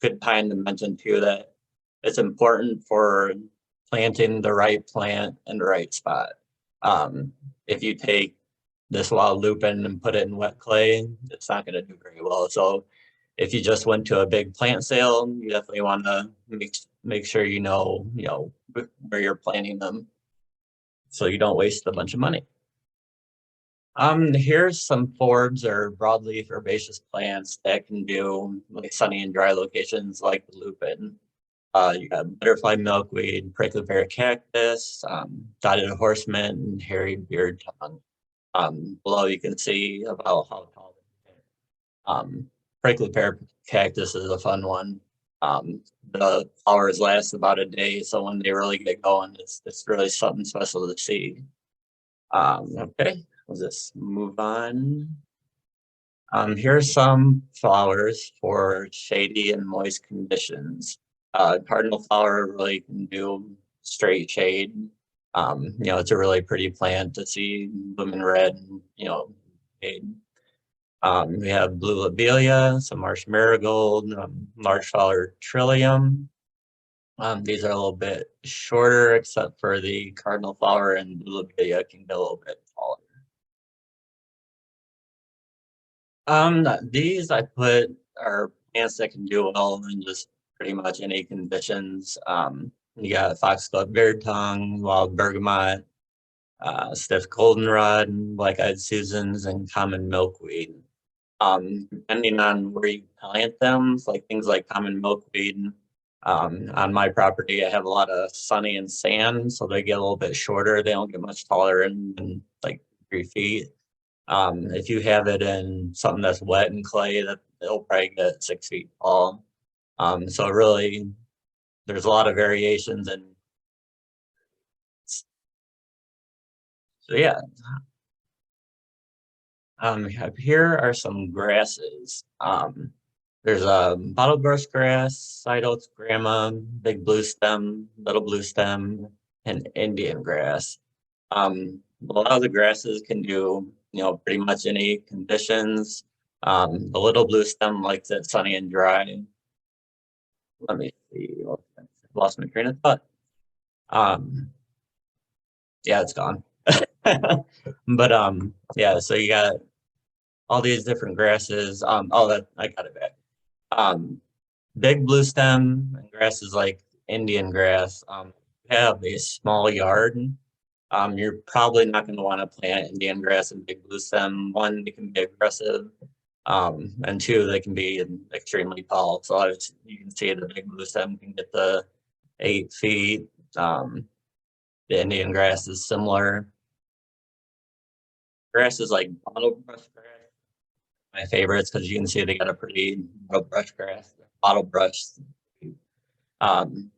good time to mention too that it's important for planting the right plant in the right spot. If you take this wild lupin and put it in wet clay, it's not going to do very well. So if you just went to a big plant sale, you definitely want to make sure you know where you're planting them, so you don't waste a bunch of money. Here's some forbs or broadleaf herbaceous plants that can do like sunny and dry locations like the lupin. You got butterfly milkweed, prickly pear cactus, dotted horseman, and hairy beard tongue. Below you can see about how tall they get. Prickly pear cactus is a fun one. The flowers last about a day, so when they really get going, it's really something special to see. Okay, we'll just move on. Here's some flowers for shady and moist conditions. Cardinal flower really can do straight shade. It's a really pretty plant to see blooming red, shade. We have blue lobelia, some marsh marigold, large flower trillium. These are a little bit shorter, except for the cardinal flower, and blue lobelia can get a little bit taller. These I put are plants that can do well in just pretty much any conditions. You got foxglove beard tongue, wild bergamot, stiff goldenrod, black-eyed Susans, and common milkweed. Depending on where you plant them, like things like common milkweed, on my property, I have a lot of sunny and sand, so they get a little bit shorter. They don't get much taller than like 3 feet. If you have it in something that's wet and clay, that it'll probably get 6 feet tall. So really, there's a lot of variations, and so yeah. Here are some grasses. There's bottle brush grass, side oats, grama, big blue stem, little blue stem, and Indian grass. A lot of the grasses can do, pretty much any conditions. The little blue stem likes it sunny and dry. Let me see. Lost my train of thought. Yeah, it's gone. But yeah, so you got all these different grasses. Oh, that I got it back. Big blue stem and grasses like Indian grass. Have a small yard. You're probably not going to want to plant Indian grass and big blue stem. One, they can be aggressive, and two, they can be extremely tall. So you can see the big blue stem can get to 8 feet. The Indian grass is similar. Grass is like bottle brush grass. My favorites because you can see they got a pretty brush grass, bottle brush.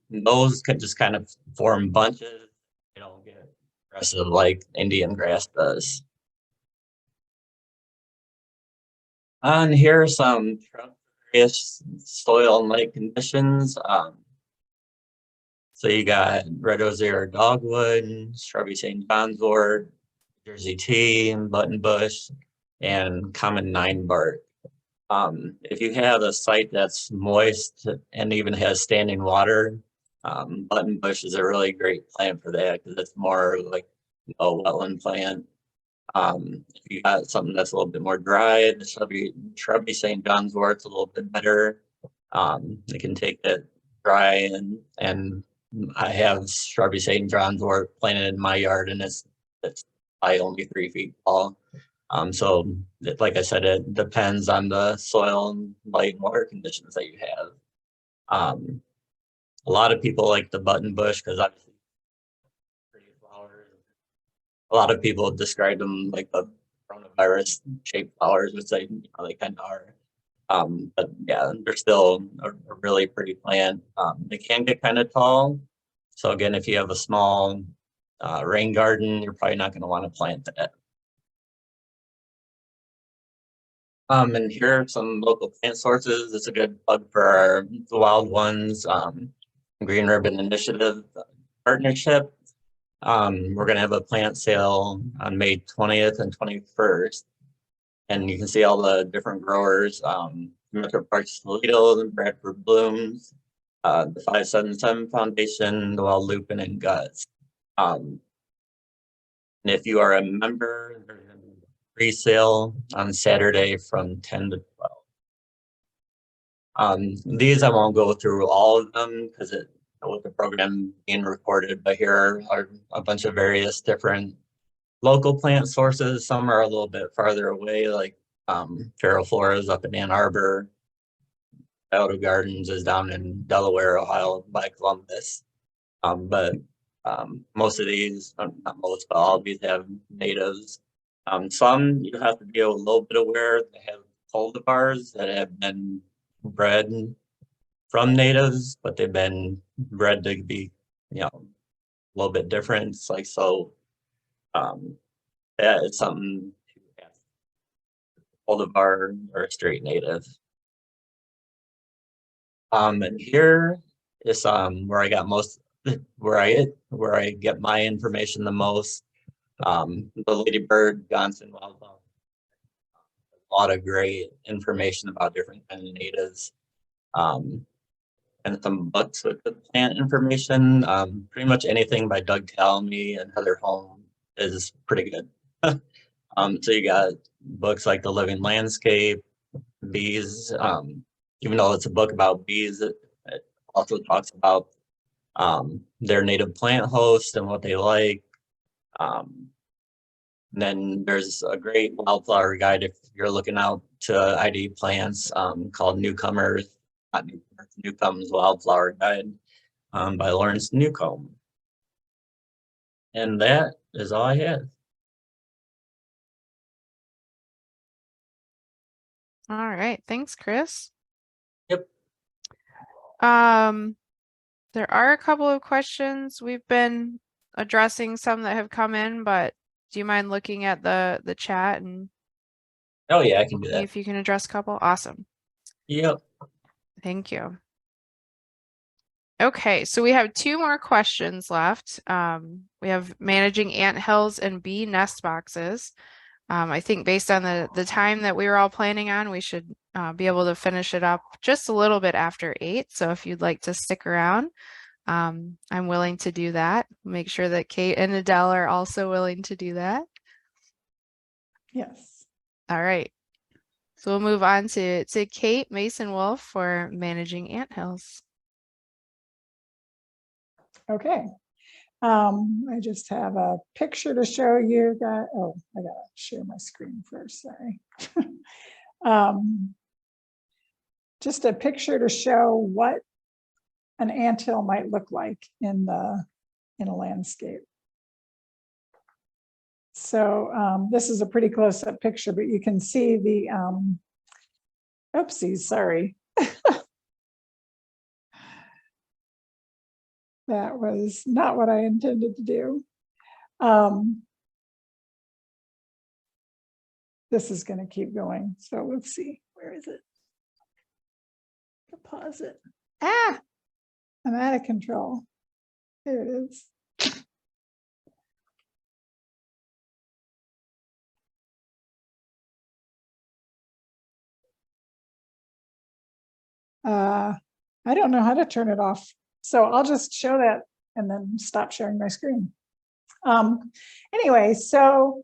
Those can just kind of form bunches. They don't get aggressive like Indian grass does. And here are some various soil and light conditions. So you got red osier dogwood, shrubby St. John's wort, Jersey tea, buttonbush, and common 9 bark. If you have a site that's moist and even has standing water, buttonbush is a really great plant for that because it's more like a wetland plant. If you got something that's a little bit more dry, the shrubby St. John's wort's a little bit better. It can take that dry and I have shrubby St. John's wort planted in my yard and it's probably only 3 feet tall. So like I said, it depends on the soil and light and water conditions that you have. A lot of people like the buttonbush because obviously pretty flowers. A lot of people describe them like the coronavirus shaped flowers, which they kind of are. But yeah, they're still a really pretty plant. They can get kind of tall. So again, if you have a small rain garden, you're probably not going to want to plant that. And here are some local plant sources. It's a good plug for the Wild Ones Green Urban Initiative partnership. We're going to have a plant sale on May 20th and 21st. And you can see all the different growers, Metro Parks Toledo, Bradford Blooms, the 577 Foundation, the Wild Lupin, and Guts. And if you are a member, there's a pre-sale on Saturday from 10 to 12. These I won't go through all of them because with the program being recorded, but here are a bunch of various different local plant sources. Some are a little bit farther away, like Ferroflora is up in Ann Arbor. Auto Gardens is down in Delaware, Ohio by Columbus. But most of these, not most, but all of these have natives. Some you have to be a little bit aware. They have cultivars that have been bred from natives, but they've been bred to be, a little bit different. It's like, so that is something to have. Cultivar or a straight native. And here is where I got where I get my information the most. The Ladybird Johnson Wildflower. A lot of great information about different kind of natives. And some books with the plant information. Pretty much anything by Doug Talmy and Heather Holm is pretty good. So you got books like The Living Landscape, Bees. Even though it's a book about bees, it also talks about their native plant host and what they like. Then there's a great wildflower guide if you're looking out to ID plants called Newcomers Wildflower Guide by Lawrence Newcomb. And that is all I have. All right, thanks, Chris. Yep. There are a couple of questions. We've been addressing some that have come in, but do you mind looking at the chat and Oh yeah, I can do see that. if you can address a couple? Awesome. Yep. Thank you. Okay, so we have 2 more questions left. We have managing anthills and bee nest boxes. I think based on the time that we were all planning on, we should be able to finish it up just a little bit after 8. So if you'd like to stick around, I'm willing to do that. Make sure that Kate and Adele are also willing to do that. Yes. All right. So we'll move on to Kate Mason Wolf for managing anthills. Okay. I just have a picture to show you that. Oh, I gotta share my screen first, sorry. Just a picture to show what an anthill might look like in a landscape. So this is a pretty close-up picture, but you can see the oopsies, sorry. That was not what I intended to do. This is going to keep going. So let's see. Where is it? Pause it. Ah, I'm out of control. There it is. I don't know how to turn it off. So I'll just show that and then stop sharing my screen. Anyway, so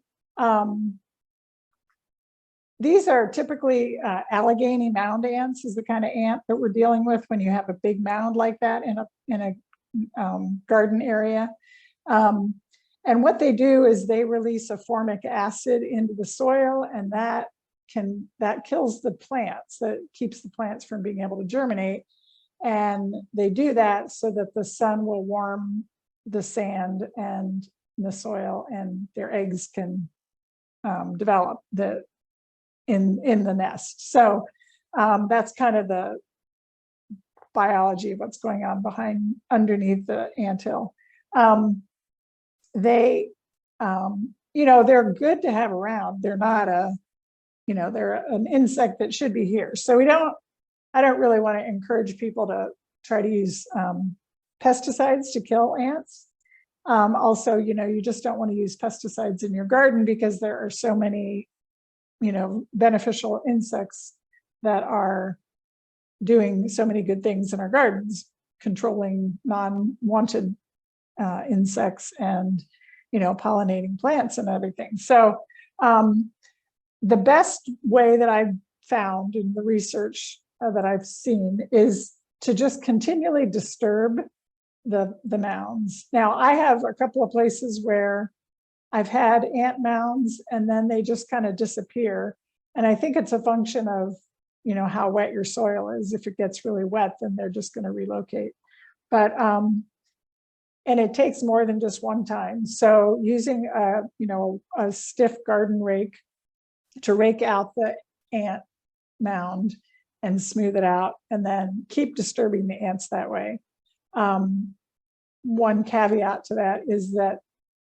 these are typically Allegheny mound ants is the kind of ant that we're dealing with when you have a big mound like that in a garden area. And what they do is they release a formic acid into the soil, and that kills the plants, that keeps the plants from being able to germinate. And they do that so that the sun will warm the sand and the soil, and their eggs can develop in the nest. So that's kind of the biology of what's going on underneath the anthill. They, they're good to have around. They're not they're an insect that should be here. So I don't really want to encourage people to try to use pesticides to kill ants. Also, you just don't want to use pesticides in your garden because there are so many, beneficial insects that are doing so many good things in our gardens, controlling non-wanted insects and, pollinating plants and everything. So the best way that I've found in the research that I've seen is to just continually disturb the mounds. Now, I have a couple of places where I've had ant mounds and then they just kind of disappear. And I think it's a function of, how wet your soil is. If it gets really wet, then they're just going to relocate. But, and it takes more than just one time. So using a stiff garden rake to rake out the ant mound and smooth it out, and then keep disturbing the ants that way. One caveat to that is that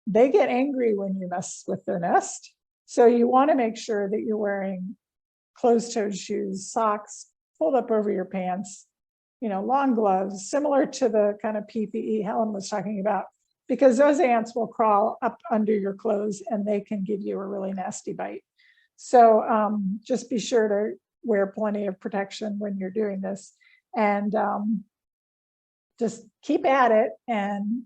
they get angry when you mess with their nest. So you want to make sure that you're wearing closed-toed shoes, socks pulled up over your pants, long gloves, similar to the kind of PPE Helen was talking about, because those ants will crawl up under your clothes and they can give you a really nasty bite. So just be sure to wear plenty of protection when you're doing this, and just keep at it. And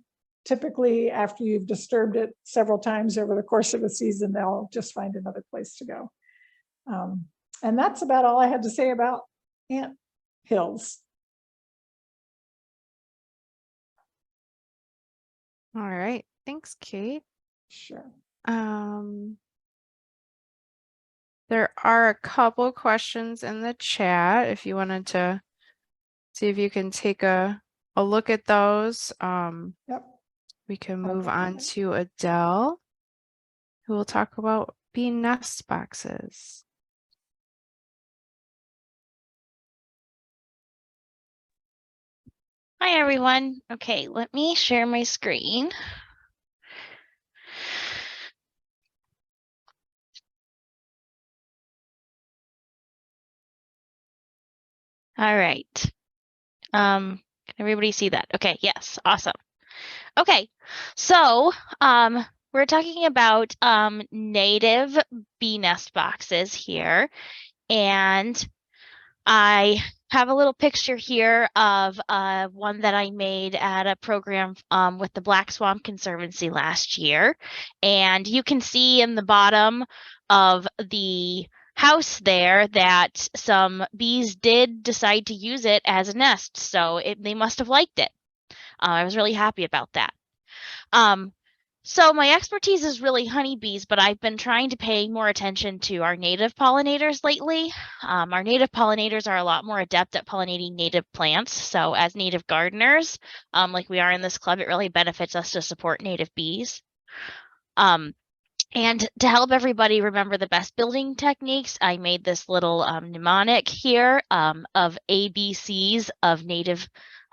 typically after you've disturbed it several times over the course of a season, they'll just find another place to go. And that's about all I had to say about ant hills. All right. Thanks, Kate. Sure. There are a couple questions in the chat if you wanted to see if you can take a look at those. Yep. We can move on to Adele, who will talk about bee nest boxes. Hi, everyone. Okay, let me share my screen. All right. Can everybody see that? Okay, yes, awesome. Okay, so we're talking about native bee nest boxes here, and I have a little picture here of one that I made at a program with the Black Swamp Conservancy last year, and you can see in the bottom of the house there that some bees did decide to use it as a nest, so they must have liked it. I was really happy about that. Um, so my expertise is really honeybees, but I've been trying to pay more attention to our native pollinators lately. Our native pollinators are a lot more adept at pollinating native plants. So as native gardeners, like we are in this club, it really benefits us to support native bees. And to help everybody remember the best building techniques, I made this little mnemonic here of ABCs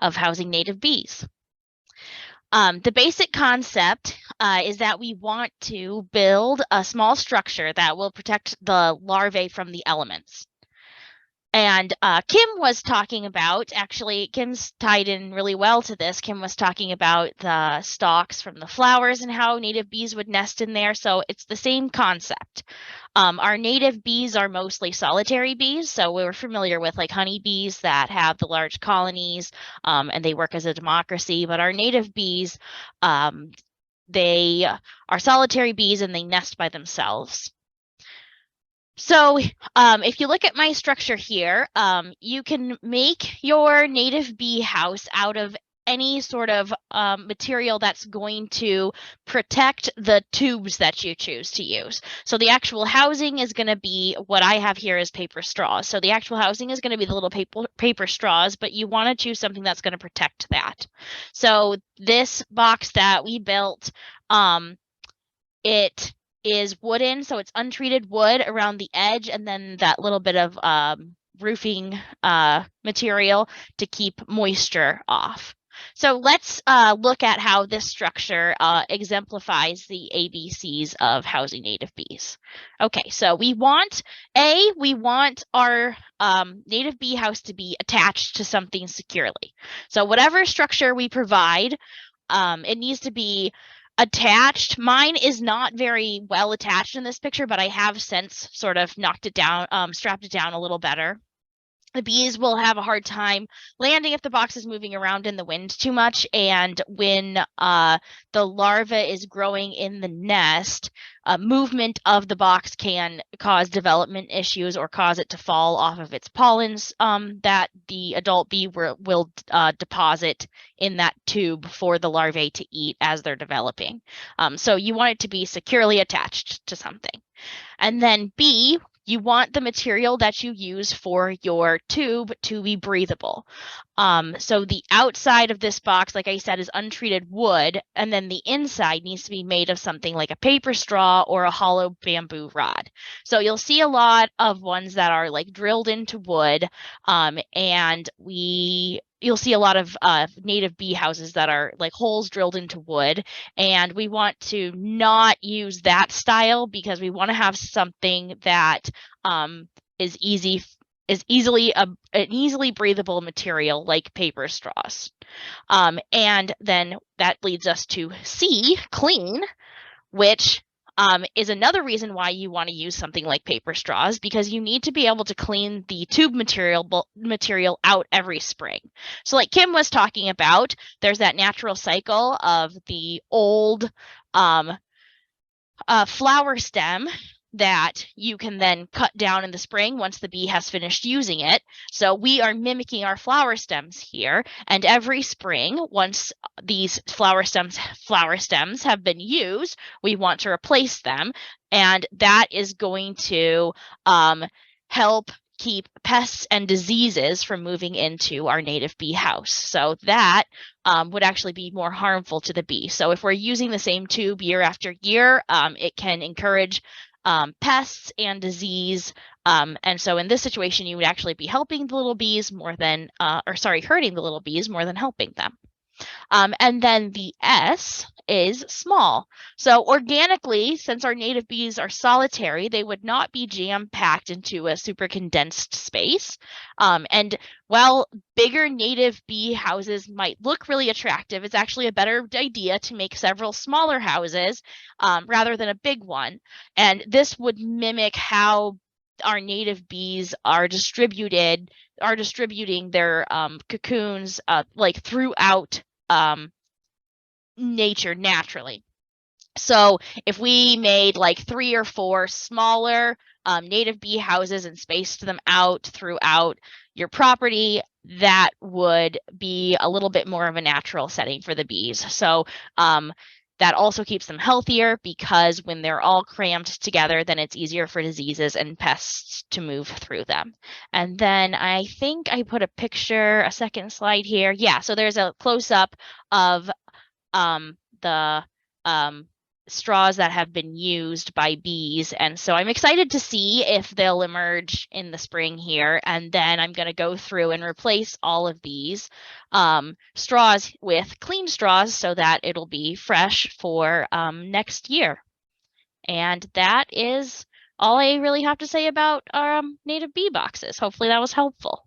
of housing native bees. The basic concept is that we want to build a small structure that will protect the larvae from the elements. And Kim was talking about, actually, Kim's tied in really well to this. Kim was talking about the stalks from the flowers and how native bees would nest in there. So it's the same concept. Our native bees are mostly solitary bees. So we're familiar with like honeybees that have the large colonies and they work as a democracy. But our native bees, they are solitary bees and they nest by themselves. So if you look at my structure here, you can make your native bee house out of any sort of material that's going to protect the tubes that you choose to use. So the actual housing is going to be what I have here is paper straws. So the actual housing is going to be the little paper straws, but you want to choose something that's going to protect that. So this box that we built, it is wooden, so it's untreated wood around the edge, and then that little bit of roofing material to keep moisture off. So let's look at how this structure exemplifies the ABCs of housing native bees. Okay, so we want our native bee house to be attached to something securely. So whatever structure we provide, it needs to be attached. Mine is not very well attached in this picture, but I have since sort of knocked it down, strapped it down a little better. The bees will have a hard time landing if the box is moving around in the wind too much. And when the larva is growing in the nest, movement of the box can cause development issues or cause it to fall off of its pollens that the adult bee will deposit in that tube for the larvae to eat as they're developing. So you want it to be securely attached to something. And then B, you want the material that you use for your tube to be breathable. So the outside of this box, like I said, is untreated wood, and then the inside needs to be made of something like a paper straw or a hollow bamboo rod. So you'll see a lot of ones that are like drilled into wood, and you'll see a lot of native bee houses that are like holes drilled into wood, and we want to not use that style because we want to have something that is easily an easily breathable material like paper straws. And then that leads us to C, clean, which is another reason why you want to use something like paper straws, because you need to be able to clean the tube material out every spring. So like Kim was talking about, there's that natural cycle of the old flower stem that you can then cut down in the spring once the bee has finished using it. So we are mimicking our flower stems here, and every spring, once these flower stems have been used, we want to replace them, and that is going to help keep pests and diseases from moving into our native bee house. So that would actually be more harmful to the bee. So if we're using the same tube year after year, it can encourage pests and disease. And so in this situation, you would actually be helping the little bees more than, hurting the little bees more than helping them. And then the S is small. So organically, since our native bees are solitary, they would not be jam-packed into a super condensed space. And while bigger native bee houses might look really attractive, it's actually a better idea to make several smaller houses rather than a big one. And this would mimic how our native bees are distributing their cocoons like throughout nature naturally. So if we made like 3 or 4 smaller native bee houses and spaced them out throughout your property, that would be a little bit more of a natural setting for the bees. So that also keeps them healthier because when they're all crammed together, then it's easier for diseases and pests to move through them. And then I think I put a second slide here. Yeah, so there's a close-up of the straws that have been used by bees. And so I'm excited to see if they'll emerge in the spring here. And then I'm going to go through and replace all of these straws with clean straws so that it'll be fresh for next year. And that is all I really have to say about native bee boxes. Hopefully that was helpful.